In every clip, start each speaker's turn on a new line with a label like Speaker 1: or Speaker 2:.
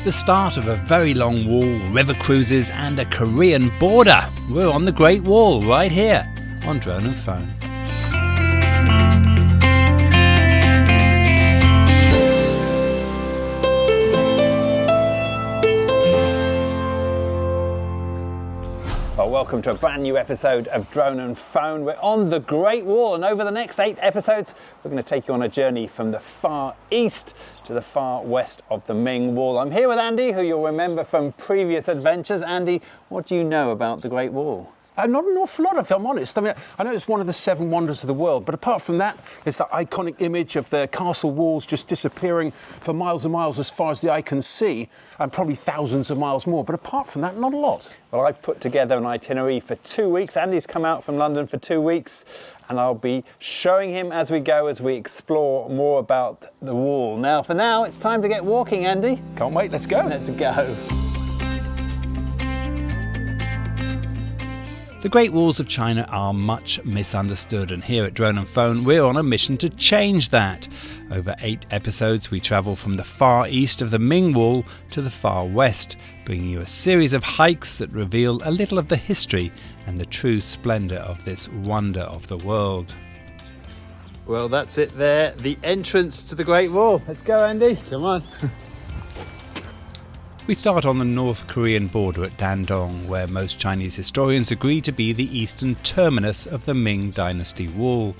Speaker 1: the start of a very long wall, river cruises and a Korean border. We're on the Great Wall right here on Drone and Phone.
Speaker 2: Well, welcome to a brand new episode of Drone and Phone. We're on the Great Wall, and over the next 8 episodes we're going to take you on a journey from the far east to the far west of the Ming Wall. I'm here with Andy, who you'll remember from previous adventures. Andy, what do you know about the Great Wall?
Speaker 3: Not an awful lot, if I'm honest. I mean, I know it's one of the 7 wonders of the world, but apart from that, it's that iconic image of the castle walls just disappearing for miles and miles as far as the eye can see, and probably thousands of miles more. But apart from that, not a lot.
Speaker 2: Well, I've put together an itinerary for 2 weeks. Andy's come out from London for 2 weeks, and I'll be showing him as we go, as we explore more about the wall. Now, for now, it's time to get walking, Andy.
Speaker 3: Can't wait, let's go.
Speaker 2: Let's go.
Speaker 1: The Great Walls of China are much misunderstood, and here at Drone and Phone we're on a mission to change that. Over 8 episodes we travel from the far east of the Ming Wall to the far west, bringing you a series of hikes that reveal a little of the history and the true splendour of this wonder of the world.
Speaker 2: Well, that's it there, the entrance to the Great Wall. Let's go, Andy.
Speaker 3: Come on.
Speaker 1: We start on the North Korean border at Dandong, where most Chinese historians agree to be the eastern terminus of the Ming Dynasty wall.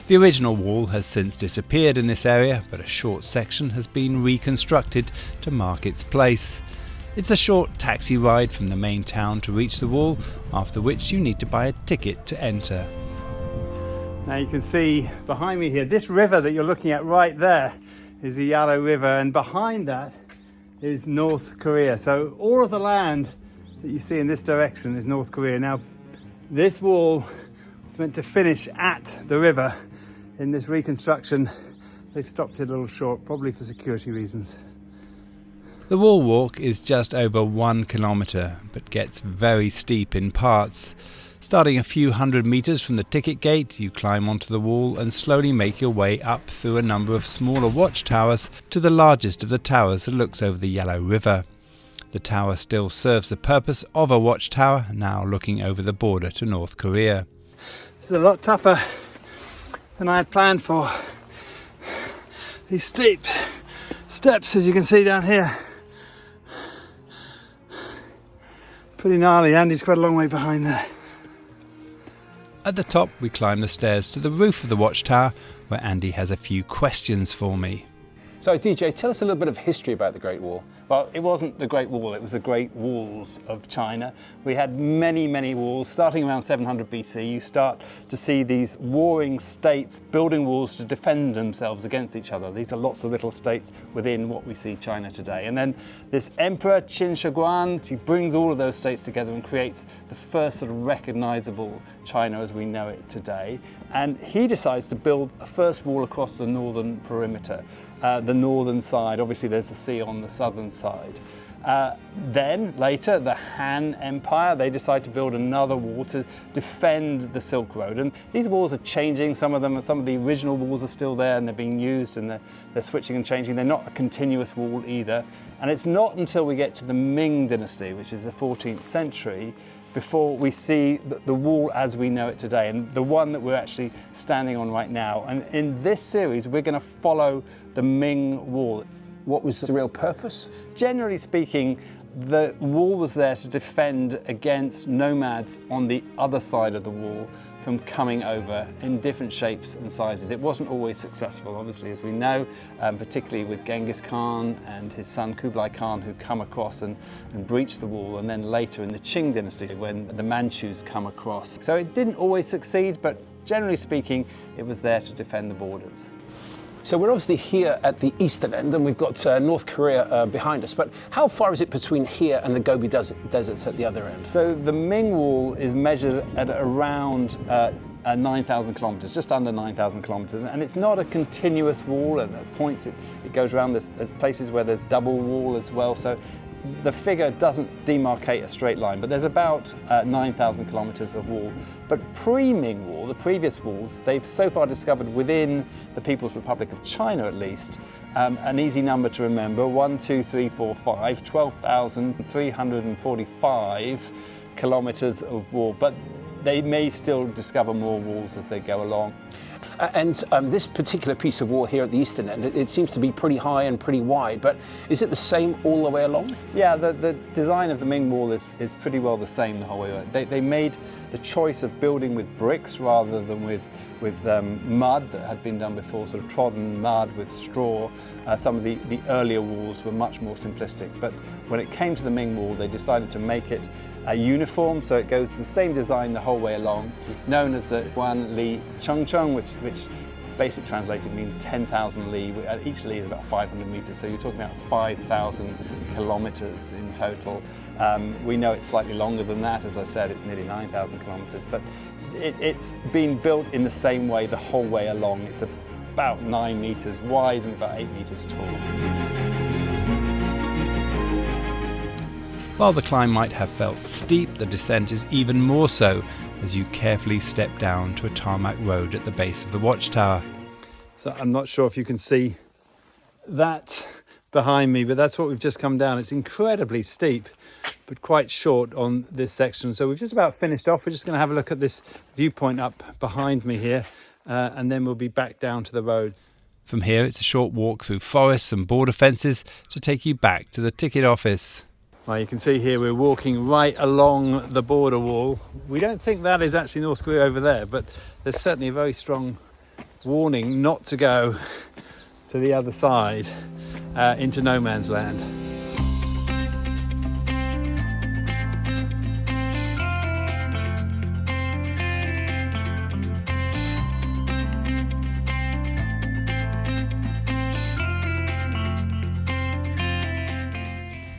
Speaker 1: The original wall has since disappeared in this area, but a short section has been reconstructed to mark its place. It's a short taxi ride from the main town to reach the wall, after which you need to buy a ticket to enter.
Speaker 2: Now you can see behind me here, this river that you're looking at right there is the Yalu River, and behind that is North Korea. So all of the land that you see in this direction is North Korea. Now, this wall was meant to finish at the river. In this reconstruction, they've stopped it a little short, probably for security reasons.
Speaker 1: The wall walk is just over 1 kilometre, but gets very steep in parts. Starting a few hundred metres from the ticket gate, you climb onto the wall and slowly make your way up through a number of smaller watchtowers to the largest of the towers that looks over the Yellow River. The tower still serves the purpose of a watchtower, now looking over the border to North Korea.
Speaker 2: This is a lot tougher than I had planned for. These steep steps, as you can see down here, pretty gnarly. Andy's quite a long way behind there.
Speaker 1: At the top we climb the stairs to the roof of the watchtower, where Andy has a few questions for me.
Speaker 3: So DJ, tell us a little bit of history about the Great Wall.
Speaker 2: Well, it wasn't the Great Wall, it was the Great Walls of China. We had many, many walls. Starting around 700 BC, you start to see these warring states building walls to defend themselves against each other. These are lots of little states within what we see China today. And then this Emperor Qin Shi Huang, he brings all of those states together and creates the first sort of recognizable China as we know it today. And he decides to build a first wall across the northern perimeter. The northern side, obviously there's the sea on the southern side. Then later the Han Empire, they decide to build another wall to defend the Silk Road. And these walls are changing, some of the original walls are still there and they're being used, and they're switching and changing. They're not a continuous wall either. And it's not until we get to the Ming Dynasty, which is the 14th century, before we see the wall as we know it today, and the one that we're actually standing on right now. And in this series, we're going to follow the Ming Wall.
Speaker 3: What was the real purpose?
Speaker 2: Generally speaking, the wall was there to defend against nomads on the other side of the wall from coming over in different shapes and sizes. It wasn't always successful, obviously, as we know, particularly with Genghis Khan and his son Kublai Khan, who come across and breach the wall, and then later in the Qing dynasty when the Manchus come across. So it didn't always succeed, but generally speaking, it was there to defend the borders.
Speaker 3: So we're obviously here at the eastern end, and we've got North Korea behind us, but how far is it between here and the Gobi Deserts at the other end?
Speaker 2: So the Ming Wall is measured at around 9,000 kilometres, just under 9,000 kilometres, and it's not a continuous wall. At points it goes around. There's places where there's double wall as well, so the figure doesn't demarcate a straight line, but there's about 9,000 kilometers of wall. But pre-Ming Wall, the previous walls, they've so far discovered within the People's Republic of China at least, an easy number to remember, 1, 2, 3, 4, 5, 12,345 kilometers of wall. But they may still discover more walls as they go along.
Speaker 3: And this particular piece of wall here at the eastern end, it seems to be pretty high and pretty wide, but is it the same all the way along?
Speaker 2: Yeah, the design of the Ming Wall is pretty well the same the whole way around. They made the choice of building with bricks rather than with mud that had been done before, sort of trodden mud with straw. Some of the earlier walls were much more simplistic, but when it came to the Ming Wall, they decided to make it uniform, so it goes the same design the whole way along, known as the Guan Li Cheng Cheng, which basically translated means 10,000 li. Each li is about 500 meters, so you're talking about 5,000 kilometers in total. We know it's slightly longer than that. As I said, it's nearly 9,000 kilometers, but it's been built in the same way the whole way along. It's about 9 meters wide and about 8 meters tall.
Speaker 1: While the climb might have felt steep, the descent is even more so as you carefully step down to a tarmac road at the base of the watchtower.
Speaker 2: So I'm not sure if you can see that behind me, but that's what we've just come down. It's incredibly steep, but quite short on this section. So we've just about finished off. We're just going to have a look at this viewpoint up behind me here, and then we'll be back down to the road.
Speaker 1: From here, it's a short walk through forests and border fences to take you back to the ticket office.
Speaker 2: Well, you can see here we're walking right along the border wall. We don't think that is actually North Korea over there, but there's certainly a very strong warning not to go to the other side into no man's land.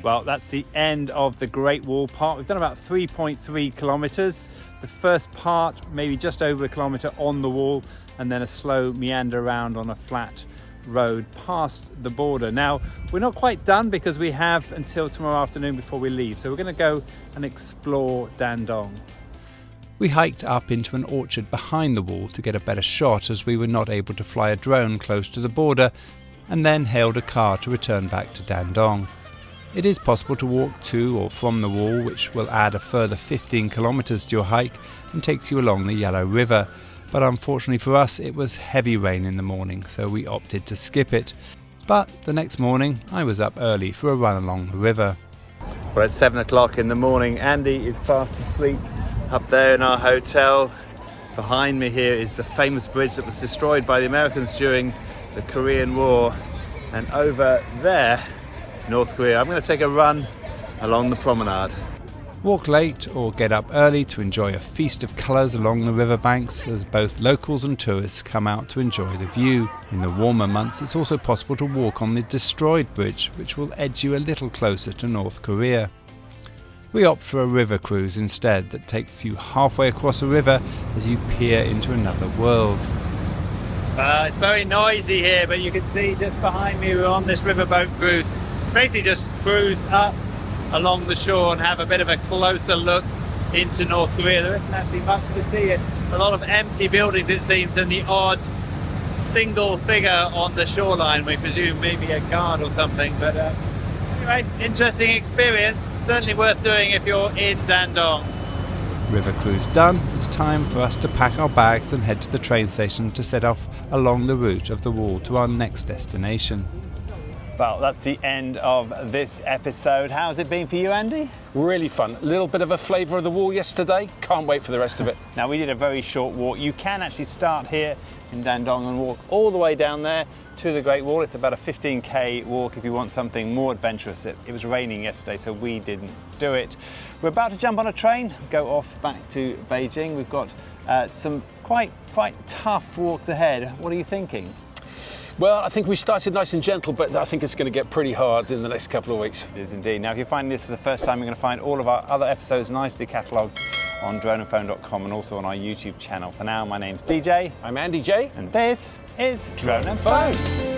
Speaker 2: Well, that's the end of the Great Wall part. We've done about 3.3 kilometers. The first part, maybe just over a kilometer on the wall, and then a slow meander around on a flat road past the border. Now, we're not quite done because we have until tomorrow afternoon before we leave. So we're going to go and explore Dandong.
Speaker 1: We hiked up into an orchard behind the wall to get a better shot as we were not able to fly a drone close to the border, and then hailed a car to return back to Dandong. It is possible to walk to or from the wall, which will add a further 15 kilometers to your hike and takes you along the Yalu River. But unfortunately for us, it was heavy rain in the morning, so we opted to skip it. But the next morning, I was up early for a run along the river.
Speaker 2: Well, it's 7 o'clock in the morning. Andy is fast asleep up there in our hotel. Behind me here is the famous bridge that was destroyed by the Americans during the Korean War. And over there, North Korea. I'm going to take a run along the promenade.
Speaker 1: Walk late or get up early to enjoy a feast of colours along the riverbanks as both locals and tourists come out to enjoy the view. In the warmer months, it's also possible to walk on the destroyed bridge, which will edge you a little closer to North Korea. We opt for a river cruise instead that takes you halfway across a river as you peer into another world.
Speaker 4: It's very noisy here, but you can see just behind me we're on this riverboat cruise. Basically just cruise up along the shore and have a bit of a closer look into North Korea. There isn't actually much to see. It's a lot of empty buildings, it seems, and the odd single figure on the shoreline. We presume maybe a guard or something. But anyway, interesting experience. Certainly worth doing if you're in Dandong.
Speaker 1: River cruise done, it's time for us to pack our bags and head to the train station to set off along the route of the wall to our next destination.
Speaker 2: Well, that's the end of this episode. How's it been for you, Andy?
Speaker 3: Really fun. A little bit of a flavour of the wall yesterday. Can't wait for the rest of it.
Speaker 2: Now, we did a very short walk. You can actually start here in Dandong and walk all the way down there to the Great Wall. It's about a 15k walk if you want something more adventurous. It was raining yesterday, so we didn't do it. We're about to jump on a train, go off back to Beijing. We've got some quite tough walks ahead. What are you thinking?
Speaker 3: Well, I think we started nice and gentle, but I think it's going to get pretty hard in the next couple of weeks.
Speaker 2: It is indeed. Now, if you're finding this for the first time, you're going to find all of our other episodes nicely catalogued on droneandphone.com and also on our YouTube channel. For now, my name's DJ.
Speaker 3: I'm Andy J.
Speaker 2: And this is Drone and Phone.